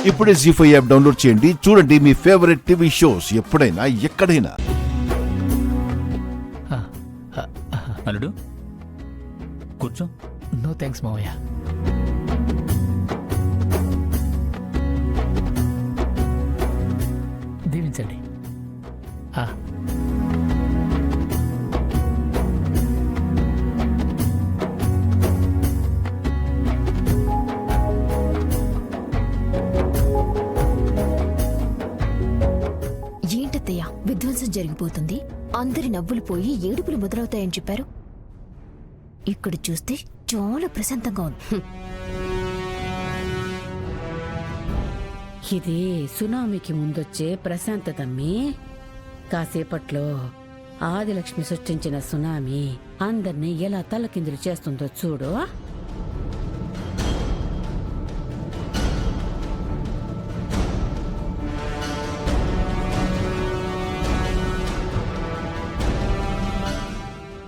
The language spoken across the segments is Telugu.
ఇప్పుడే జీ5 యాప్ డౌన్లోడ్ చేయండి. చూడండి మీ ఫేవరెట్ టీవీ షోస్ ఎప్పుడైనా ఎక్కడైనా. అల్లుడు కూర్చో. నో థ్యాంక్స్ మావయ్య. దీవించండి. ఏంటత్తయ్య విధ్వంసం జరిగిపోతుంది, అందరి నవ్వులు పోయి ఏడుపులు మొదలవుతాయని చెప్పారు. ఇక్కడ చూస్తే చాలా ప్రశాంతంగా ఉంది. ఇది సునామీకి ముందొచ్చే ప్రశాంతతమ్మి. కాసేపట్లో ఆదిలక్ష్మి సృష్టించిన సునామీ అందర్నీ ఎలా తలకిందులు చేస్తుందో చూడు.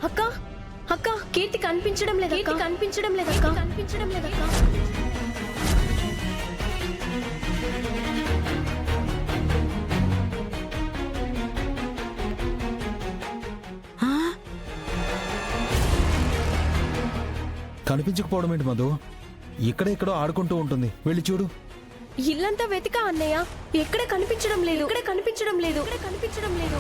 అక్క అక్క కీర్తి కనిపించడం లేదు, కనిపించడం లేదు, కనిపించడం లేదు. కనిపించకపోవడం ఏంటి మధు? ఇక్కడెక్కడో ఆడుకుంటూ ఉంటుంది, వెళ్ళి చూడు. ఇల్లంతా వెతికా అన్నయ్య, ఎక్కడ కనిపించడం లేదు, ఎక్కడ కనిపించడం లేదు, ఎక్కడ కనిపించడం లేదు.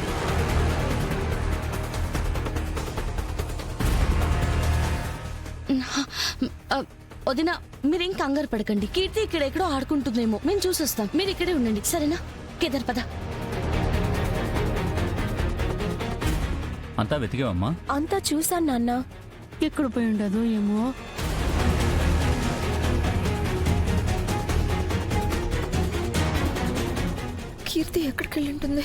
వదిన మీరేం కంగారు పడకండి. కీర్తి ఇక్కడెక్కడో ఆడుకుంటుందేమో, మేము చూసొస్తాం. మీరు ఇక్కడే ఉండండి, సరేనా? కేదార్ పద. అంతా వెతికావమ్మా? అంతా చూసాను నాన్న. ఎక్కడ పోయి ఉండదు ఏమో. కీర్తి ఎక్కడికి వెళ్ళి ఉంటుంది?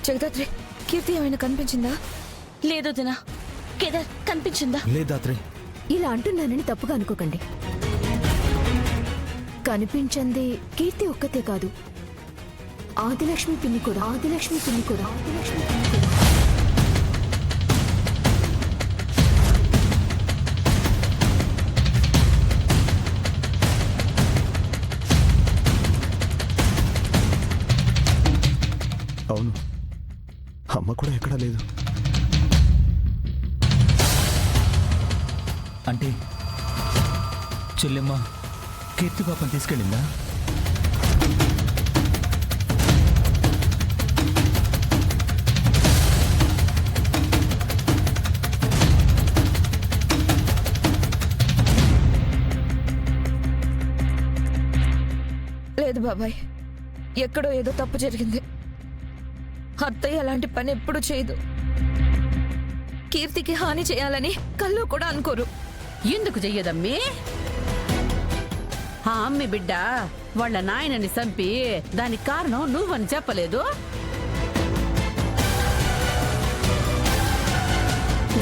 జగదాత్రి, కీర్తి ఏమైనా కనిపించిందా? లేదు వదిన. కేదార్ కనిపించిందా? లేదాత్రి. ఇలా అంటున్నానని తప్పుగా అనుకోకండి. కనిపించింది కీర్తి ఒక్కతే కాదు, ఆదిలక్ష్మి పిన్ని కూడా. ఆదిలక్ష్మి పిన్ని కూడా. ఆదిలక్ష్మి పిన్ని కూడా. అవును, అమ్మ కూడా ఎక్కడా లేదు. అంటే చెల్లెమ్మ కీర్తి పాపం తీసుకెళ్ళిందా? లేదు బాబాయ్, ఎక్కడో ఏదో తప్పు జరిగింది. అత్తయ్య అలాంటి పని ఎప్పుడు చేయదు. కీర్తికి హాని చేయాలని కల్లో కూడా అనుకోరు. ఎందుకు చెయ్యదమ్మి? ఆ అమ్మి బిడ్డ వాళ్ళ నాయనని చంపి దానికి కారణం నువ్వని చెప్పలేదు?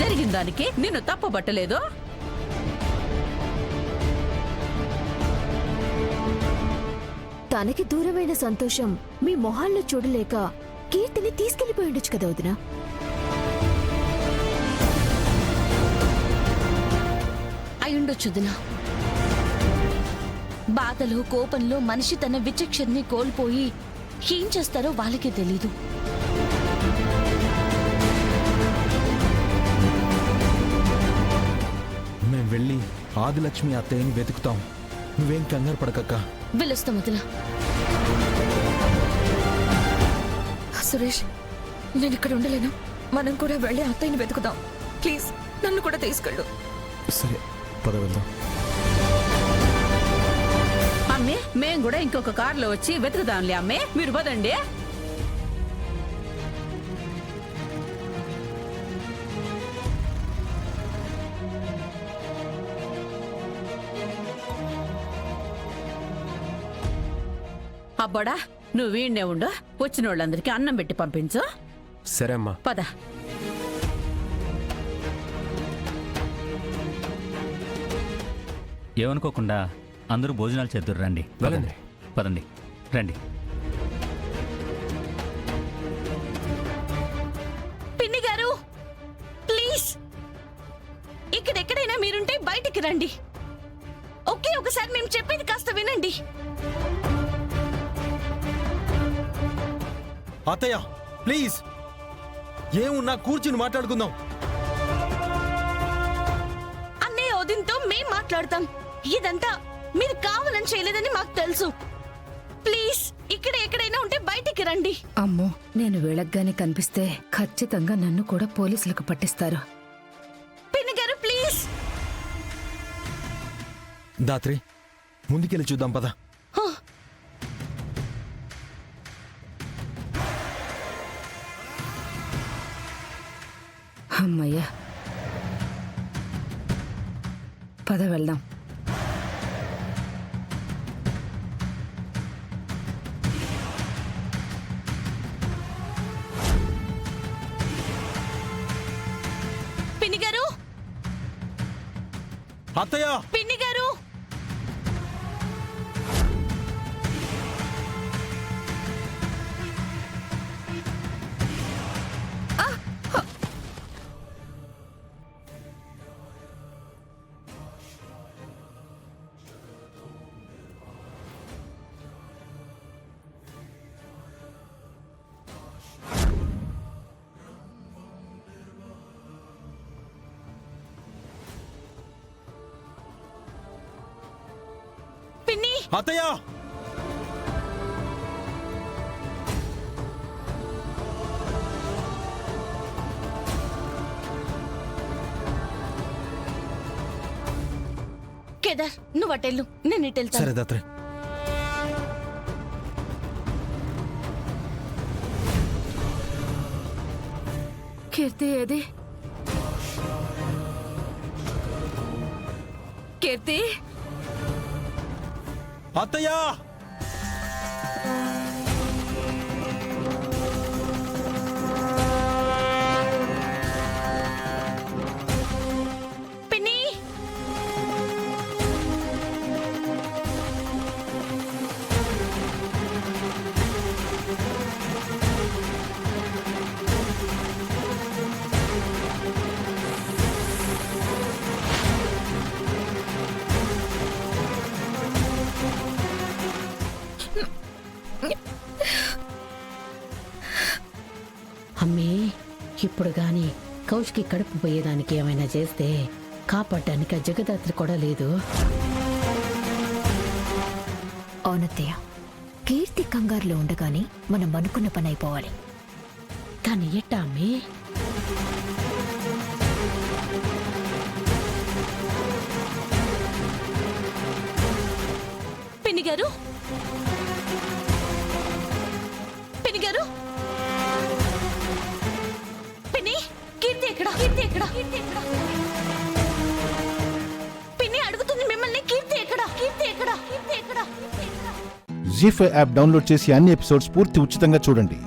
జరిగిన దానికి నిన్ను తప్పబట్టలేదు? తనకి దూరమైన సంతోషం మీ మొహాల్లో చూడలేక కీర్తిని తీసుకెళ్లిపోయి ఉండొచ్చు కదా వదినా. అయ్యుండొచ్చు వదిన. బాధలో కోపంలో మనిషి తన విచక్షణని కోల్పోయి ఏం చేస్తారో వాళ్ళకే తెలీదు. మేం వెళ్ళి ఆదిలక్ష్మి అత్తయ్యని వెతుకుతాం, నువ్వేం కంగారు పడకక్క. వెళ్ళొస్తాం వదిన. సురేష్, నేను ఇక్కడ ఉండలేను. మనం కూడా వెళ్ళి అత్తయ్యని వెతుకుదాం. ప్లీజ్ నన్ను కూడా తీసుకెళ్ళు. సరే పద వెళ్దాం. అమ్మే మేం కూడా ఇంకొక కారులో వచ్చి వెతుకుదాంలే అమ్మే, మీరు పదండి. అబ్బడా, నువ్వు వీణ్ణే ఉండు, వచ్చిన వాళ్ళందరికీ అన్నం పెట్టి పంపించు. సరే అమ్మా. పద. ఏమనుకోకుండా అందరూ భోజనాలు చేద్దరు. రండి వెళ్ళండి. పదండి రండి. ఇక్కడ ఎక్కడైనా మీరుంటే బయటికి రండి. ఓకే, ఒకసారి మేము చెప్పేది కాస్త వినండి. అత్తయ్య ప్లీజ్, ఏమున్నా కూర్చుని మాట్లాడుకుందాం. అన్నయ్య వదినతో మేం మాట్లాడతాం. ఇదంతా మీరు కావాలని చేయలేదని మాకు తెలుసు. ప్లీజ్ ఇక్కడ ఎక్కడైనా ఉంటే బయటికి రండి. అమ్మో, నేను వీళ్ళగ్గానే కనిపిస్తే ఖచ్చితంగా నన్ను కూడా పోలీసులకు పట్టిస్తారు. పిన్ని గారు ప్లీజ్. దాత్రి ముందుకెళ్ళి చూద్దాం పద. అమ్మయ్యా, పద వెళ్దాం. పిన్ని గారు, అత్తయ్య పిన్ని గారు. పిన్ని, అత్తయ్య కేదార్ నువ్వు అటెళ్ళు, నేను ఇటు వెళ్తాను. సరే దాత్రి. కీర్తి ఏది? కీర్తి, అత్తయ్య పిన్ని, అమ్మే, ఇప్పుడు గాని కౌశికి కడుపు పోయేదానికి ఏమైనా చేస్తే కాపాడటానికి ఆ జగదాత్రి కూడా లేదు. అవునత్తయ్య, కీర్తి కంగారులో ఉండగానే మనం అనుకున్న పని అయిపోవాలి. కానీ ఎట్టా అమ్మే? పిన్ని గారు, పిన్ని గారు, పిన్ని, కీర్తి ఎక్కడ? కీర్తి ఎక్కడ? కీర్తి ఎక్కడ? పిన్ని అడుగుతుంది మిమ్మల్ని, కీర్తి ఎక్కడ? కీర్తి ఎక్కడ? కీర్తి ఎక్కడ? కీర్తి ఎక్కడ? జీ5 యాప్ డౌన్లోడ్ చేసి అన్ని ఎపిసోడ్స్ పూర్తి ఉచితంగా చూడండి.